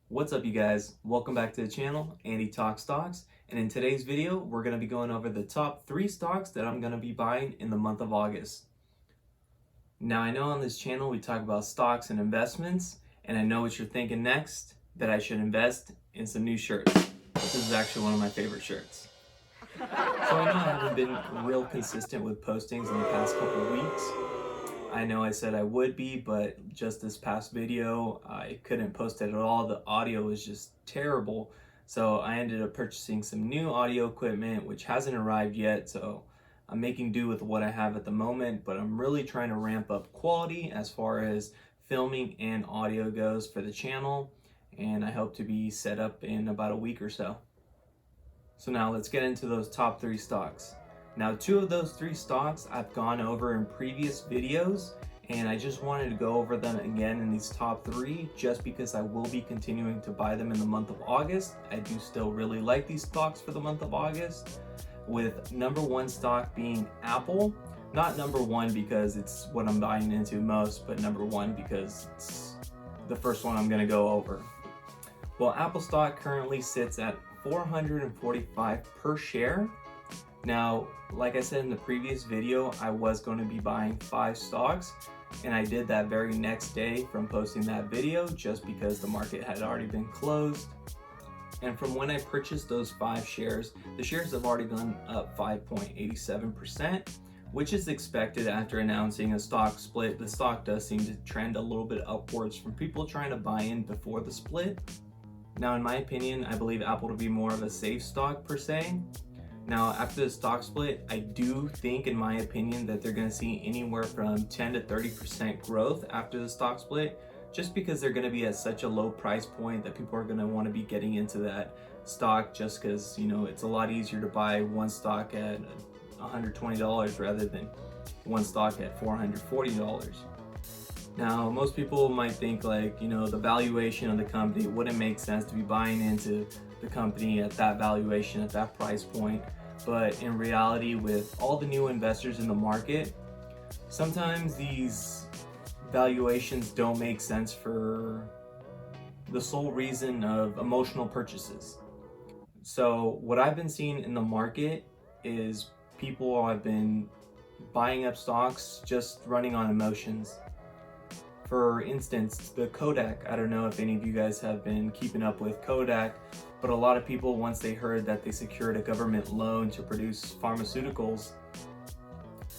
What's up, you guys? Welcome back to the channel, Andy Talks Stocks, and in today's video we're going to be going over the top 3 stocks that I'm going to be buying in the month of August. Now, I know on this channel we talk about stocks and investments, and I know what you're thinking next, that I should invest in some new shirts. This is actually one of my favorite shirts. So I know I haven't been real consistent with postings in the past couple of weeks. I know I said I would be, but just this past video, I couldn't post it at all. The audio was just terrible. So I ended up purchasing some new audio equipment, which hasn't arrived yet. So I'm making do with what I have at the moment, but I'm really trying to ramp up quality as far as filming and audio goes for the channel. And I hope to be set up in about a week or so. So now let's get into those top 3 stocks. Now, 2 of those 3 stocks I've gone over in previous videos, and I just wanted to go over them again in these top 3 just because I will be continuing to buy them in the month of August. I do still really like these stocks for the month of August, with number 1 stock being Apple. Not number 1 because it's what I'm buying into most, but number 1 because it's the first one I'm going to go over. Well, Apple stock currently sits at $445 per share. Now, like I said in the previous video, I was going to be buying 5 stocks, and I did that very next day from posting that video just because the market had already been closed. And from when I purchased those 5 shares, the shares have already gone up 5.87%, which is expected after announcing a stock split. The stock does seem to trend a little bit upwards from people trying to buy in before the split. Now, in my opinion, I believe Apple to be more of a safe stock per se. Now, after the stock split, I do think, in my opinion, that they're going to see anywhere from 10 to 30% growth after the stock split, just because they're going to be at such a low price point that people are going to want to be getting into that stock just because, it's a lot easier to buy one stock at $120 rather than one stock at $440. Now, most people might think the valuation of the company wouldn't make sense to be buying into the company at that valuation, at that price point. But in reality, with all the new investors in the market, sometimes these valuations don't make sense for the sole reason of emotional purchases. So what I've been seeing in the market is people have been buying up stocks just running on emotions. For instance, the Kodak, I don't know if any of you guys have been keeping up with Kodak, but a lot of people, once they heard that they secured a government loan to produce pharmaceuticals,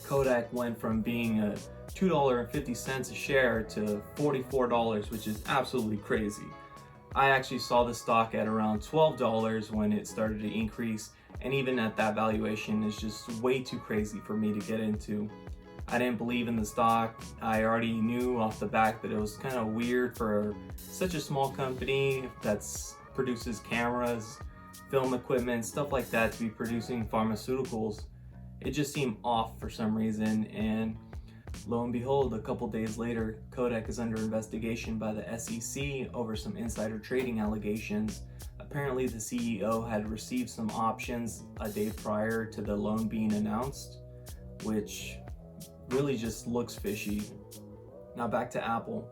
Kodak went from being a $2.50 a share to $44, which is absolutely crazy. I actually saw the stock at around $12 when it started to increase, and even at that valuation is just way too crazy for me to get into. I didn't believe in the stock. I already knew off the back that it was kind of weird for such a small company that produces cameras, film equipment, stuff like that to be producing pharmaceuticals. It just seemed off for some reason, and lo and behold, a couple days later, Kodak is under investigation by the SEC over some insider trading allegations. Apparently, the CEO had received some options a day prior to the loan being announced, which really just looks fishy. Now back to Apple.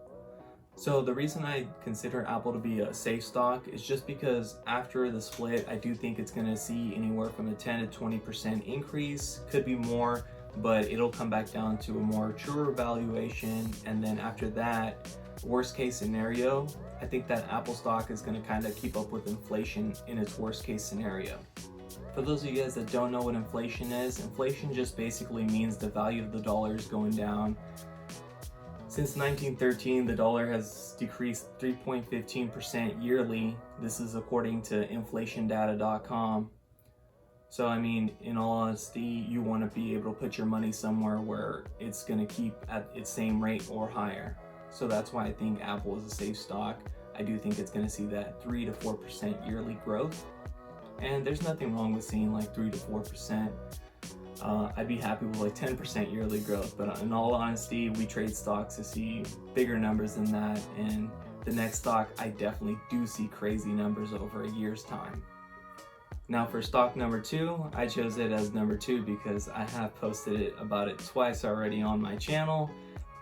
So the reason I consider Apple to be a safe stock is just because after the split, I do think it's going to see anywhere from a 10 to 20% increase, could be more, but it'll come back down to a more truer valuation. And then after that, worst case scenario, I think that Apple stock is going to kind of keep up with inflation in its worst case scenario. For those of you guys that don't know what inflation is, inflation just basically means the value of the dollar is going down. Since 1913, the dollar has decreased 3.15% yearly. This is according to inflationdata.com. So, in all honesty, you want to be able to put your money somewhere where it's going to keep at its same rate or higher. So that's why I think Apple is a safe stock. I do think it's going to see that 3 to 4% yearly growth. And there's nothing wrong with seeing 3 to 4%. I'd be happy with 10% yearly growth, but in all honesty, we trade stocks to see bigger numbers than that. And the next stock, I definitely do see crazy numbers over a year's time. Now for stock number 2, I chose it as number 2 because I have posted about it twice already on my channel.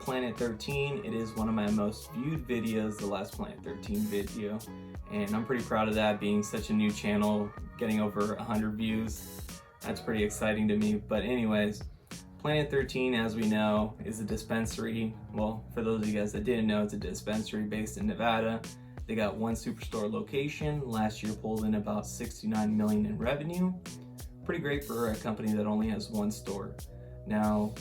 Planet 13. It is one of my most viewed videos, the last Planet 13 video. and I'm pretty proud of that, being such a new channel, getting over 100 views. That's pretty exciting to me. But anyways, Planet 13, as we know, is a dispensary. Well, for those of you guys that didn't know, it's a dispensary based in Nevada. They got one superstore location. Last year pulled in about 69 million in revenue. Pretty great for a company that only has one store. Now,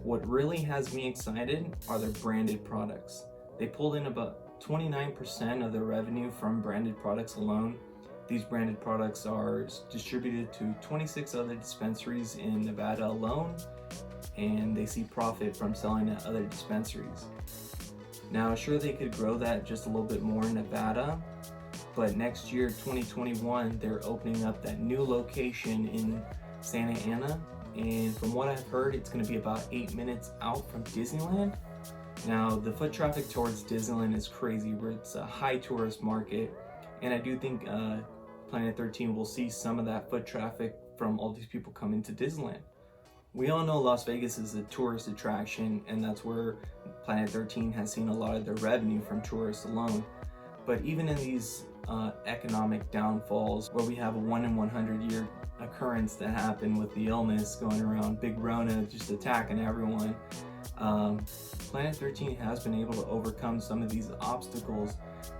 what really has me excited are their branded products. They pulled in about 29% of their revenue from branded products alone. These branded products are distributed to 26 other dispensaries in Nevada alone, and they see profit from selling at other dispensaries. Now, sure, they could grow that just a little bit more in Nevada, but next year, 2021, they're opening up that new location in Santa Ana, and from what I've heard, it's going to be about 8 minutes out from Disneyland. Now, the foot traffic towards Disneyland is crazy, where it's a high tourist market, and I do think Planet 13 will see some of that foot traffic from all these people coming to Disneyland. We all know Las Vegas is a tourist attraction, and that's where Planet 13 has seen a lot of their revenue from tourists alone. But even in these economic downfalls, where we have a 1 in 100 year occurrence that happened with the illness going around, Big Rona just attacking everyone, Planet 13 has been able to overcome some of these obstacles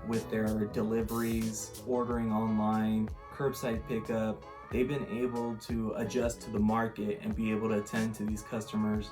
with their deliveries, ordering online, curbside pickup. They've been able to adjust to the market and be able to attend to these customers,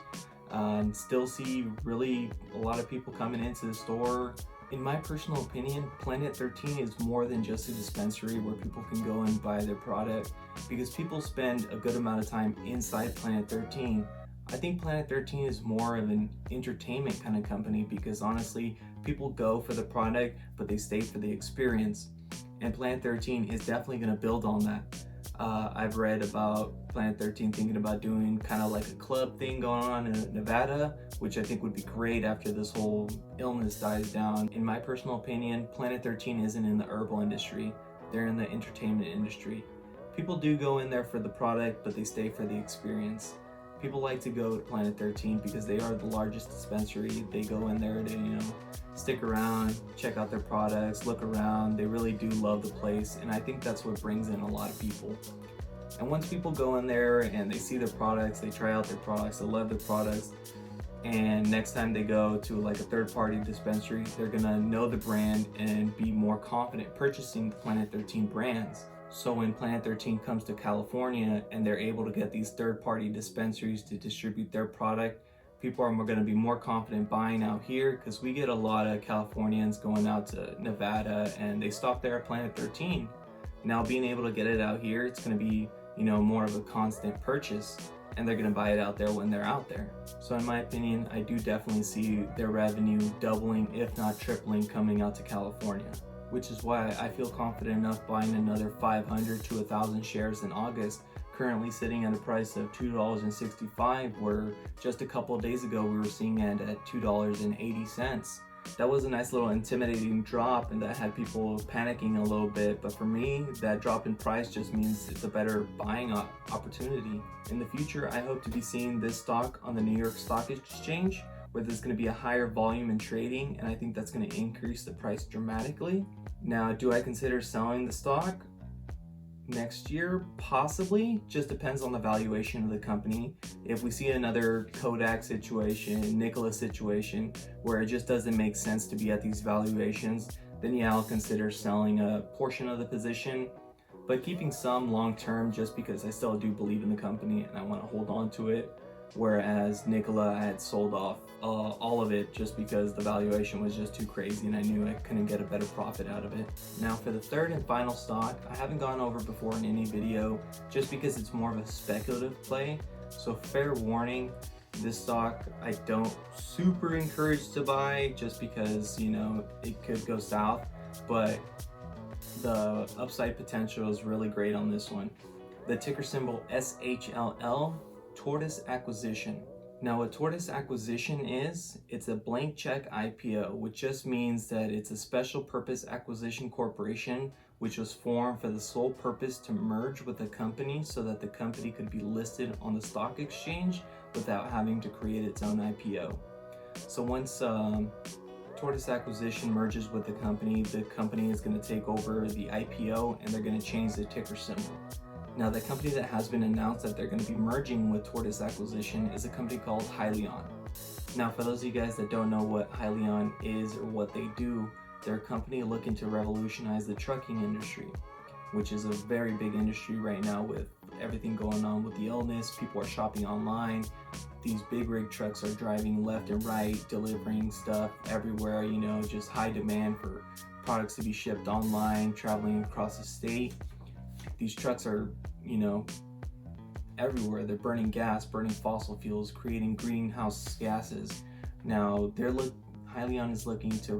and still see really a lot of people coming into the store. In my personal opinion, Planet 13 is more than just a dispensary where people can go and buy their product, because people spend a good amount of time inside Planet 13. I think Planet 13 is more of an entertainment kind of company, because honestly, people go for the product, but they stay for the experience. And Planet 13 is definitely going to build on that. I've read about Planet 13 thinking about doing kind of like a club thing going on in Nevada, which I think would be great after this whole illness dies down. In my personal opinion, Planet 13 isn't in the herbal industry. They're in the entertainment industry. People do go in there for the product, but they stay for the experience. People like to go to Planet 13 because they are the largest dispensary. They go in there to, stick around, check out their products, look around. They really do love the place, and I think that's what brings in a lot of people. And once people go in there and they see their products, they try out their products, they love their products, and next time they go to like a third-party dispensary, they're gonna know the brand and be more confident purchasing the Planet 13 brands. So when Planet 13 comes to California and they're able to get these third-party dispensaries to distribute their product, people are going to be more confident buying out here, because we get a lot of Californians going out to Nevada and they stop there at Planet 13. Now, being able to get it out here, it's going to be, more of a constant purchase, and they're going to buy it out there when they're out there. So in my opinion, I do definitely see their revenue doubling, if not tripling, coming out to California, which is why I feel confident enough buying another 500 to 1,000 shares in August, currently sitting at a price of $2.65, where just a couple of days ago we were seeing it at $2.80. That was a nice little intimidating drop, and that had people panicking a little bit, but for me, that drop in price just means it's a better buying opportunity. In the future, I hope to be seeing this stock on the New York Stock Exchange, where there's going to be a higher volume in trading, and I think that's going to increase the price dramatically. Now, do I consider selling the stock next year? Possibly. Just depends on the valuation of the company. If we see another Kodak situation, Nikola situation, where it just doesn't make sense to be at these valuations, then yeah, I'll consider selling a portion of the position, but keeping some long term, just because I still do believe in the company and I want to hold on to it. Whereas Nikola, I had sold off all of it just because the valuation was just too crazy and I knew I couldn't get a better profit out of it. Now for the third and final stock, I haven't gone over before in any video just because it's more of a speculative play. So fair warning, this stock I don't super encourage to buy just because, it could go south, but the upside potential is really great on this one. The ticker symbol SHLL, Tortoise Acquisition. Now what Tortoise Acquisition is, it's a blank check IPO, which just means that it's a special purpose acquisition corporation which was formed for the sole purpose to merge with a company so that the company could be listed on the stock exchange without having to create its own IPO. So once Tortoise Acquisition merges with the company is going to take over the IPO and they're going to change the ticker symbol. Now, the company that has been announced that they're going to be merging with Tortoise Acquisition is a company called Hyliion. Now, for those of you guys that don't know what Hyliion is or what they do, they're a company looking to revolutionize the trucking industry, which is a very big industry right now with everything going on with the illness. People are shopping online. These big rig trucks are driving left and right, delivering stuff everywhere, you know, just high demand for products to be shipped online, traveling across the state. These trucks are, you know, everywhere. They're burning gas, burning fossil fuels, creating greenhouse gases. Now, Hyliion is looking to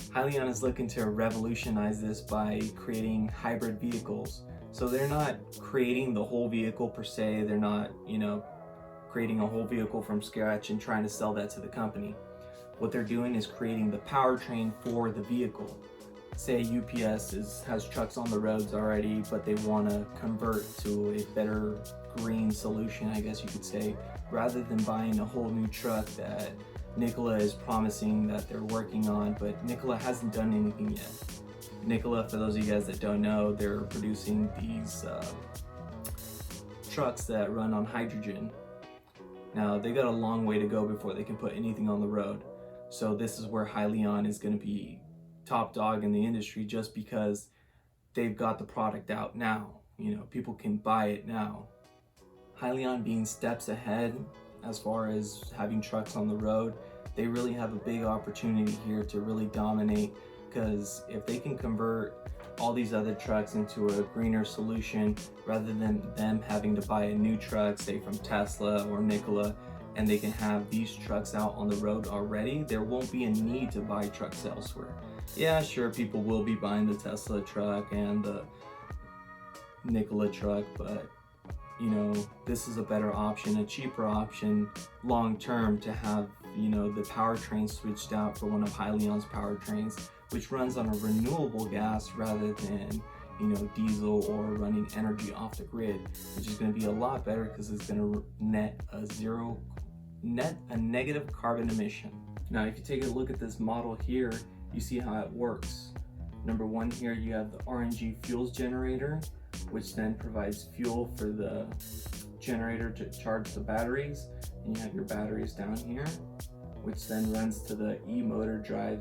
Hyliion is looking to revolutionize this by creating hybrid vehicles. So they're not creating the whole vehicle per se. They're not, you know, creating a whole vehicle from scratch and trying to sell that to the company. What they're doing is creating the powertrain for the vehicle. Say UPS has trucks on the roads already, but they want to convert to a better green solution, I guess you could say, rather than buying a whole new truck that Nikola is promising that they're working on, but Nikola hasn't done anything yet. Nikola, for those of you guys that don't know, they're producing these trucks that run on hydrogen. Now, they got a long way to go before they can put anything on the road. So this is where Hyliion is going to be top dog in the industry, just because they've got the product out now. You know, people can buy it now. Hyliion being steps ahead as far as having trucks on the road, they really have a big opportunity here to really dominate, because if they can convert all these other trucks into a greener solution rather than them having to buy a new truck, say from Tesla or Nikola, and they can have these trucks out on the road already, there won't be a need to buy trucks elsewhere. Yeah, sure, people will be buying the Tesla truck and the Nikola truck, but you know, this is a better option, a cheaper option long term, to have, you know, the powertrain switched out for one of Hyliion's powertrains, which runs on a renewable gas rather than, you know, diesel or running energy off the grid, which is going to be a lot better because it's going to net a negative carbon emission. Now, if you take a look at this model here, you see how it works. Number one, here you have the RNG fuels generator, which then provides fuel for the generator to charge the batteries. And you have your batteries down here, which then runs to the e-motor drive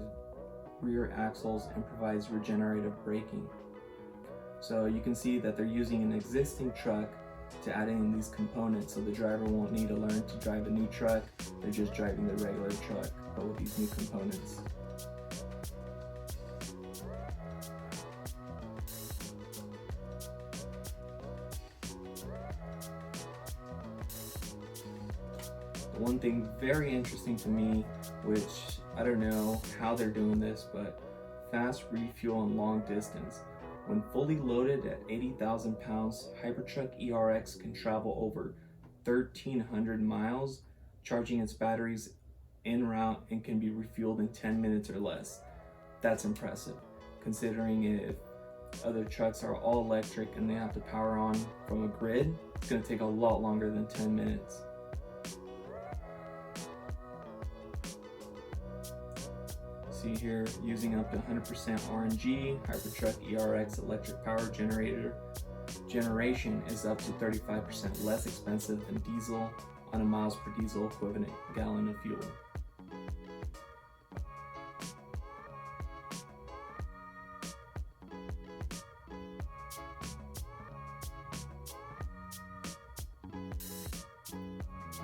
rear axles and provides regenerative braking. So you can see that they're using an existing truck to add in these components, so the driver won't need to learn to drive a new truck. They're just driving the regular truck, but with these new components. One thing very interesting to me, which I don't know how they're doing this, but fast refuel and long distance. When fully loaded at 80,000 pounds, Hypertruck ERX can travel over 1,300 miles, charging its batteries en route, and can be refueled in 10 minutes or less. That's impressive, considering if other trucks are all electric and they have to power on from a grid, it's going to take a lot longer than 10 minutes. See here, using up to 100% RNG, Hypertruck ERX electric power generation is up to 35% less expensive than diesel on a miles per diesel equivalent gallon of fuel.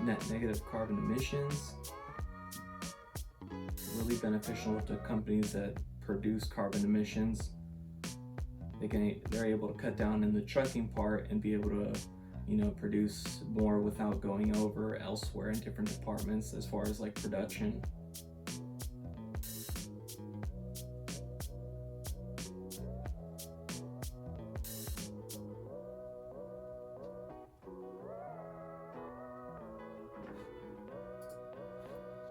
Net negative carbon emissions. Really beneficial to companies that produce carbon emissions. They're able to cut down in the trucking part and be able to, you know, produce more without going over elsewhere in different departments as far as like production.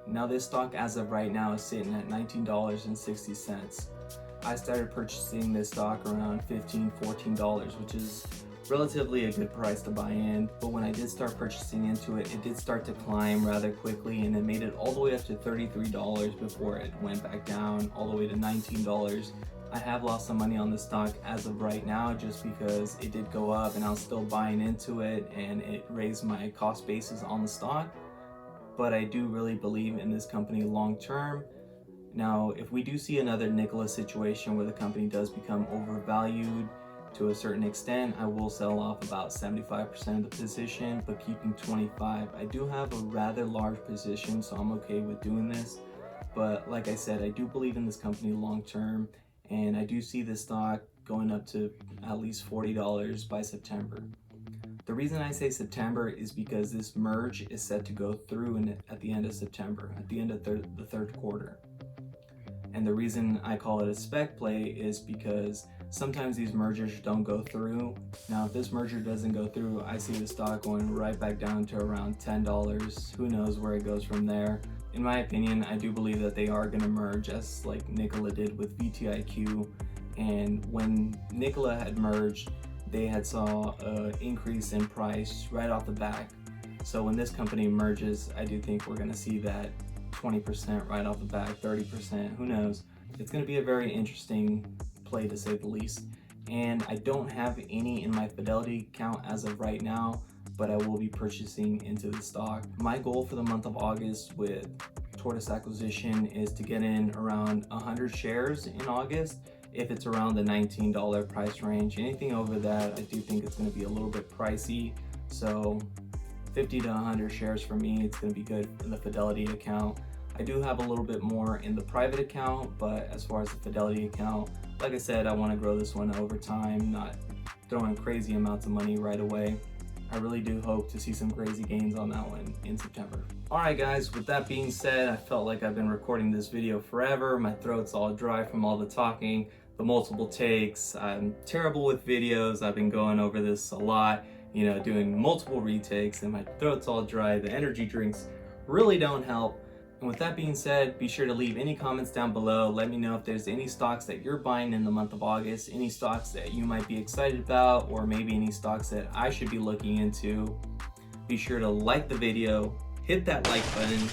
Now this stock as of right now is sitting at $19.60. I started purchasing this stock around $15, $14, which is relatively a good price to buy in, but when I did start purchasing into it, it did start to climb rather quickly, and it made it all the way up to $33 before it went back down all the way to $19. I have lost some money on the stock as of right now just because it did go up and I was still buying into it and it raised my cost basis on the stock. But I do really believe in this company long term. Now, if we do see another Nikola situation where the company does become overvalued to a certain extent, I will sell off about 75% of the position, but keeping 25%. I do have a rather large position, so I'm okay with doing this. But like I said, I do believe in this company long term, and I do see this stock going up to at least $40 by September. The reason I say September is because this merge is set to go through at the end of September, at the end of the third quarter. And the reason I call it a spec play is because sometimes these mergers don't go through. Now, if this merger doesn't go through, I see the stock going right back down to around $10. Who knows where it goes from there. In my opinion, I do believe that they are going to merge, as like Nikola did with VTIQ. And when Nikola had merged, they had saw an increase in price right off the bat. So when this company merges, I do think we're going to see that 20% right off the bat, 30%, who knows. It's going to be a very interesting play to say the least. And I don't have any in my Fidelity account as of right now, but I will be purchasing into the stock. My goal for the month of August with Tortoise Acquisition is to get in around 100 shares in August. If it's around the $19 price range, anything over that, I do think it's going to be a little bit pricey. So 50 to 100 shares for me, it's going to be good in the Fidelity account. I do have a little bit more in the private account, but as far as the Fidelity account, like I said, I want to grow this one over time, not throwing crazy amounts of money right away. I really do hope to see some crazy gains on that one in September. Alright guys, with that being said, I felt like I've been recording this video forever. My throat's all dry from all the talking, the multiple takes. I'm terrible with videos. I've been going over this a lot, you know, doing multiple retakes, and my throat's all dry. The energy drinks really don't help. And with that being said, be sure to leave any comments down below. Let me know if there's any stocks that you're buying in the month of August, any stocks that you might be excited about, or maybe any stocks that I should be looking into. Be sure to like the video, hit that like button,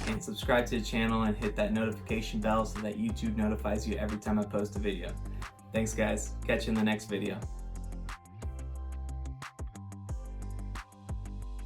and subscribe to the channel and hit that notification bell so that YouTube notifies you every time I post a video. Thanks guys, catch you in the next video.